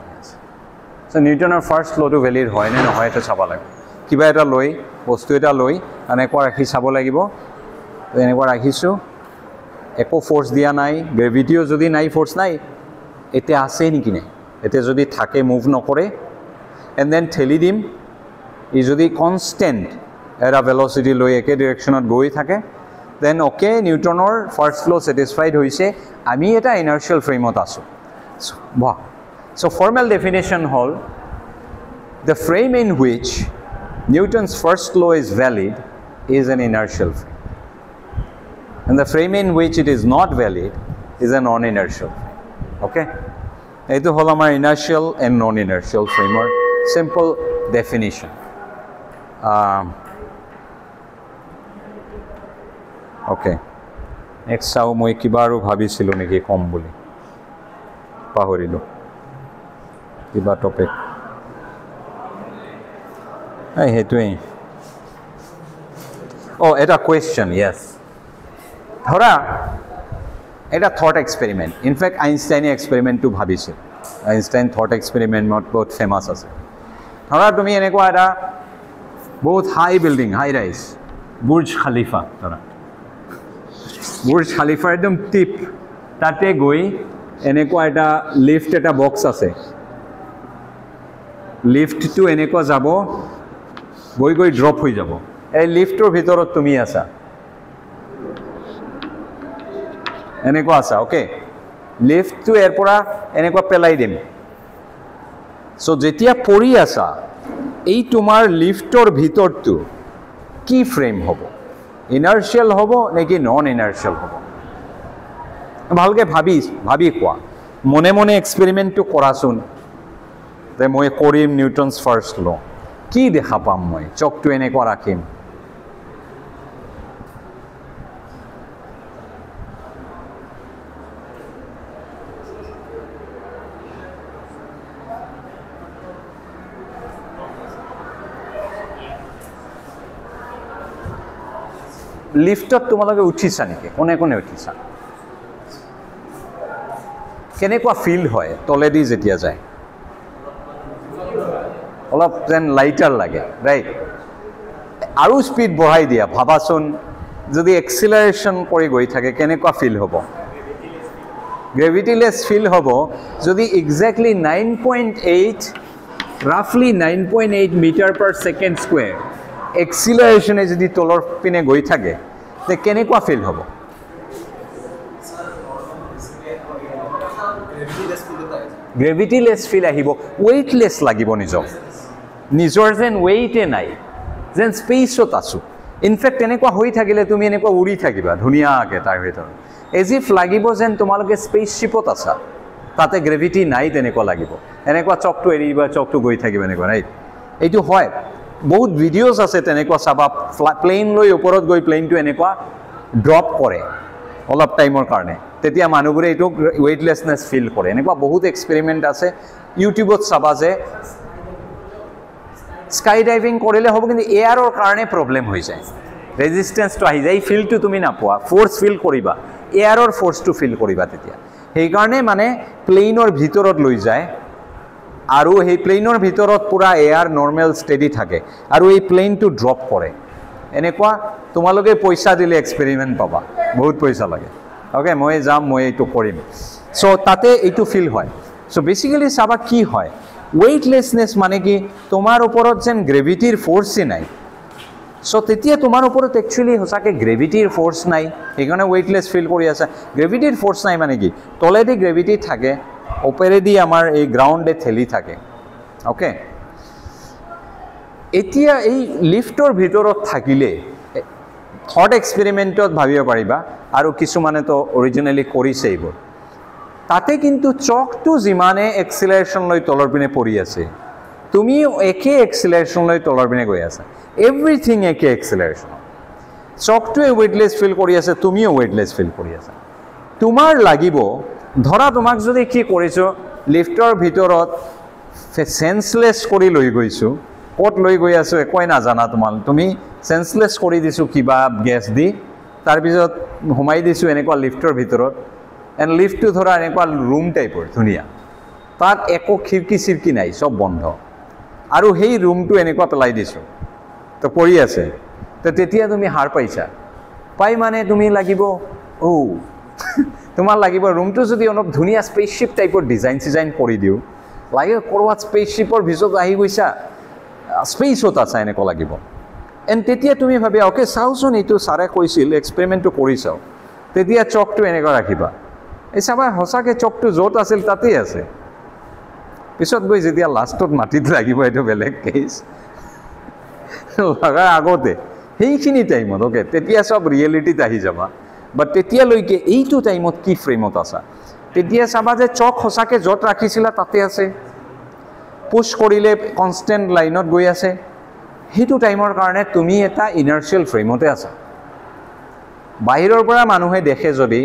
সো নিউটনৰ ফাৰ্ষ্ট লটো ভ্যালিড হয় নে নহয় এটা চাবা লাগিব কিবা এটা লৈ বস্তু এটা লৈ এনেকুৱা ৰাখি চাব লাগিব এনেকুৱা ৰাখিছো একো ফোৰ্স দিয়া নাই গ্ৰেভিটিও যদি নাই ফোৰ্স নাই এতে আছে নেকি নাই এতে যদি থাকে মুভ নকৰে এন্ড দেন ঠেলি দিম ই যদি কনস্ট্যান্ট এটা ভেলোসিটি লৈ একে ডাইৰেকশনত গৈ থাকে দেন অ'কে নিউটনৰ ফাৰ্ষ্ট ল' ছেটিছফাইড হৈছে আমি এটা ইনাৰ্চিয়েল ফ্ৰেমত আছোঁ বাহ চ' ফৰ্মেল ডেফিনেশ্যন হ'ল the frame in which Newton's first law is valid is an inertial frame and the frame in which it is not valid is a non-inertial frame okay etu hol amar inertial and non-inertial framework simple definition okay next sao moi kibaru bhabisilu neki kom boli pahorilu kiba topic I hate doing. Oh, it's a question, yes. Thora, it's a thought experiment. In fact, Einstein experiment to bhabise. Einstein thought experiment not both famous as. Thora, to me, eneko eta both high building, high rise, Burj Khalifa. Thora, Burj Khalifa ekdom tip. Tate goi eneko eta lift eta box ase. Lift to eneko jabo. গৈ গৈ drop হৈ যাব এই লিফ্টৰ ভিতৰত তুমি আছা এনেকুৱা আছা ওকে লিফ্টটো এৰ পৰা এনেকুৱা পেলাই দিম সো যেতিয়া পৰি আছা এই তোমাৰ লিফ্টৰ ভিতৰটো কি ফ্ৰেম হ'ব ইনাৰ্চিয়েল হ'ব নেকি নন ইনাৰ্চিয়েল হ'ব ভালকে ভাবি কোৱা মনে মনে এক্সপেৰিমেণ্টটো কৰাচোন যে মই কৰিম নিউটনছ ফাৰ্ষ্ট ল' কি দেখা পাম মই চকটো এনেকুৱা ৰাখিম লিফ্টত তোমালোকে উঠিছা নেকি কোনে কোনে উঠিছা কেনেকুৱা ফিল হয় তলেদি যেতিয়া যায় অলপ যেন লাইটাৰ লাগে ৰাইট আৰু স্পীড বঢ়াই দিয়া ভাবাচোন যদি এক্সিলাৰেশ্যন কৰি গৈ থাকে কেনেকুৱা ফিল হ'ব গ্ৰেভিটিলেছ ফিল হ'ব যদি এক্সেক্টলি 9.8 ৰাফলি 9.8 মিটাৰ পাৰ ছেকেণ্ড স্কুৱেৰ এক্সিলাৰেশ্যনে যদি তলৰ পিনে গৈ থাকে তে কেনেকুৱা ফিল হ'ব গ্ৰেভিটিলেছ ফিল আহিব ৱেইটলেছ লাগিব নিজৰ যেন ৱেইটে নাই যেন স্পেচত আছোঁ ইনফেক্ট এনেকুৱা হৈ থাকিলে তুমি এনেকুৱা উৰি থাকিবা ধুনীয়াকৈ তাৰ ভিতৰত এজ ইফ লাগিব যেন তোমালোকে স্পেচশ্বিপত আছা তাতে গ্ৰেভিটি নাই তেনেকুৱা লাগিব এনেকুৱা চকটো এৰিবা চকটো গৈ থাকিব এনেকুৱা ৰাইট এইটো হয় বহুত ভিডিঅ'জ আছে তেনেকুৱা চাবা প্লেইন লৈ ওপৰত গৈ প্লেইনটো এনেকুৱা ড্ৰপ কৰে অলপ টাইমৰ কাৰণে তেতিয়া মানুহবোৰে এইটো ৱেইটলেছনেছ ফিল কৰে এনেকুৱা বহুত এক্সপেৰিমেণ্ট আছে ইউটিউবত চাবা যে স্কাই ডাইভিং কৰিলে হ'ব কিন্তু এয়াৰৰ কাৰণে প্ৰব্লেম হৈ যায় ৰেজিষ্টেঞ্চটো আহি যায় এই ফিলটো তুমি নাপোৱা ফ'ৰ্চ ফিল কৰিবা এয়াৰৰ ফ'ৰ্চটো ফিল কৰিবা তেতিয়া সেইকাৰণে মানে প্লেইনৰ ভিতৰত লৈ যায় আৰু সেই প্লেইনৰ ভিতৰত পুৰা এয়াৰ নৰ্মেল ষ্টেডি থাকে আৰু এই প্লেইনটো ড্ৰপ কৰে এনেকুৱা তোমালোকে পইচা দিলে এক্সপেৰিমেণ্ট পাবা বহুত পইচা লাগে অ'কে মই যাম মই এইটো কৰিম চ' তাতে এইটো ফিল হয় চ' বেচিকেলি চাবা কি হয় ৱেইটলেছনেছ মানে কি তোমাৰ ওপৰত যেন গ্ৰেভিটিৰ ফ'ৰ্চে নাই চ' তেতিয়া তোমাৰ ওপৰত একচুৱেলি সঁচাকৈ গ্ৰেভিটিৰ ফ'ৰ্চ নাই সেইকাৰণে ৱেইটলেছ ফিল কৰি আছে গ্ৰেভিটিৰ ফ'ৰ্চ নাই মানে কি তলেদি গ্ৰেভিটি থাকে ওপৰেদি আমাৰ এই গ্ৰাউণ্ডে ঠেলি থাকে অ'কে এতিয়া এই লিফ্টৰ ভিতৰত থাকিলে থট এক্সপেৰিমেণ্টত ভাবিব পাৰিবা আৰু কিছুমানেতো অৰিজিনেলি কৰিছে এইবোৰ তাতে কিন্তু চকটো যিমানে এক্সিলাৰেশ্যন লৈ তলৰ পিনে পৰি আছে তুমিও একে এক্সিলাৰেশ্যন লৈ তলৰ পিনে গৈ আছা এভৰিথিং একে এক্সিলাৰেশ্যন চকটোৱে ৱেইটলেছ ফিল কৰি আছে তুমিও ৱেইটলেছ ফিল কৰি আছা তোমাৰ লাগিব ধৰা তোমাক যদি কি কৰিছোঁ লিফ্টৰ ভিতৰত চেন্সলেছ কৰি লৈ গৈছোঁ ক'ত লৈ গৈ আছোঁ একোৱে নাজানা তুমি চেন্সলেছ কৰি দিছোঁ কিবা গেছ দি তাৰপিছত সোমাই দিছোঁ এনেকুৱা লিফ্টৰ ভিতৰত এণ্ড লিফ্টটো ধৰা এনেকুৱা ৰুম টাইপৰ ধুনীয়া তাত একো খিৰিকী চিৰিকী নাই চব বন্ধ আৰু সেই ৰুমটো এনেকুৱা পেলাই দিছোঁ তো পৰি আছে তো তেতিয়া তুমি হাৰ পাইছা পাই মানে তুমি লাগিব তোমাৰ লাগিব ৰুমটো যদি অলপ ধুনীয়া স্পেচশ্বিপ টাইপৰ ডিজাইন কৰি দিওঁ লাগে ক'ৰবাত স্পেচশ্বিপৰ ভিতৰত আহি গৈছা স্পেচত আছা এনেকুৱা লাগিব এণ্ড তেতিয়া তুমি ভাবিবা অ'কে চাওঁচোন এইটো ছাৰে কৈছিল এক্সপেৰিমেণ্টটো কৰি চাওঁ তেতিয়া চকটো এনেকুৱা ৰাখিবা এই চাবা সঁচাকৈ চকটো য'ত আছিল তাতেই আছে পিছত গৈ যেতিয়া লাষ্টত মাটিত লাগিব এইটো বেলেগ কেছ লগাৰ আগতে সেইখিনি টাইমত অ'কে তেতিয়া চব ৰিয়েলিটিত আহি যাবা বাট তেতিয়ালৈকে এইটো টাইমত কি ফ্ৰেমত আছা তেতিয়া চাবা যে চক সঁচাকৈ য'ত ৰাখিছিলা তাতে আছে পুছ কৰিলে কনষ্টেণ্ট লাইনত গৈ আছে সেইটো টাইমৰ কাৰণে তুমি এটা ইনাৰ্চিয়েল ফ্ৰেমতে আছা বাহিৰৰ পৰা মানুহে দেখে যদি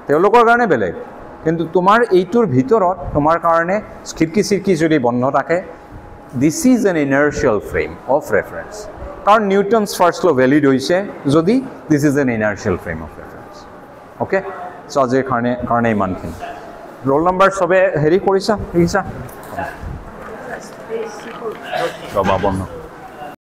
তেওঁলোকৰ কাৰণে বেলেগ কিন্তু তোমাৰ এইটোৰ ভিতৰত তোমাৰ কাৰণে খিৰিকী চিৰিকী যদি বন্ধ থাকে this is an inertial frame of reference কাৰণ নিউটনছ ফাৰ্ষ্ট ল' ভেলিড হৈছে যদি this is an inertial frame of reference okay so' আজিৰ কাৰণে ইমানখিনি ৰোল নম্বৰ চবে হেৰি কৰিছা শিকিছা ৰবা বন্ধ